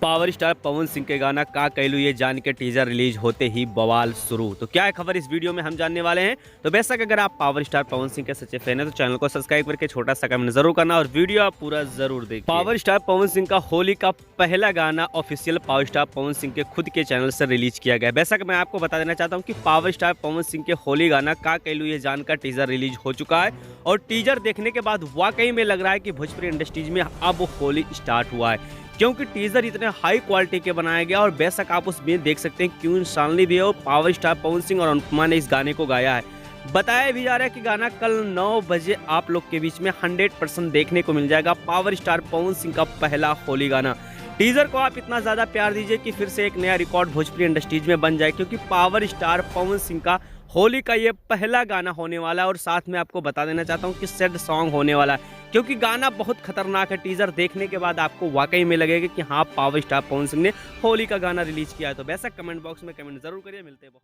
Power star Pawan Singh के गाना का कहलू ये जान के टीजर रिलीज होते ही बवाल शुरू। तो क्या है खबर इस वीडियो में हम जानने वाले हैं। तो बेशक अगर आप पावर स्टार पवन सिंह के सच्चे फैन है तो चैनल को सब्सक्राइब करके छोटा सा कमेंट जरूर करना और वीडियो आप पूरा जरूर देखिए। पावर स्टार पवन सिंह का होली का पहला गाना official power star Pawan Singh के खुद के चैनल से रिलीज किया गया। बेशक मैं आपको बता देना चाहता हूँ कि पावर स्टार पवन सिंह के होली गाना का कहलू ये जान का टीजर रिलीज हो चुका है और टीजर देखने के बाद वाकई में लग रहा है कि भोजपुरी इंडस्ट्रीज में अब होली स्टार्ट हुआ है, क्योंकि टीजर इतने हाई क्वालिटी के बनाया गया और बेशक आप उसमें देख सकते हैं क्यून शानली भी है और पावर स्टार पवन सिंह और अनुपमा ने इस गाने को गाया है। बताया भी जा रहा है कि गाना कल 9 बजे आप लोग के बीच में 100% देखने को मिल जाएगा। पावर स्टार पवन सिंह का पहला होली गाना। टीजर को आप इतना ज़्यादा प्यार दीजिए कि फिर से एक नया रिकॉर्ड भोजपुरी इंडस्ट्रीज में बन जाए, क्योंकि पावर स्टार पवन सिंह का होली का ये पहला गाना होने वाला है। और साथ में आपको बता देना चाहता हूँ कि सैड सॉन्ग होने वाला है, क्योंकि गाना बहुत खतरनाक है। टीजर देखने के बाद आपको वाकई में लगेगा कि हाँ, पावर स्टार पवन सिंह ने होली का गाना रिलीज किया है। तो वैसा कमेंट बॉक्स में कमेंट जरूर करिए। मिलते हैं बहुत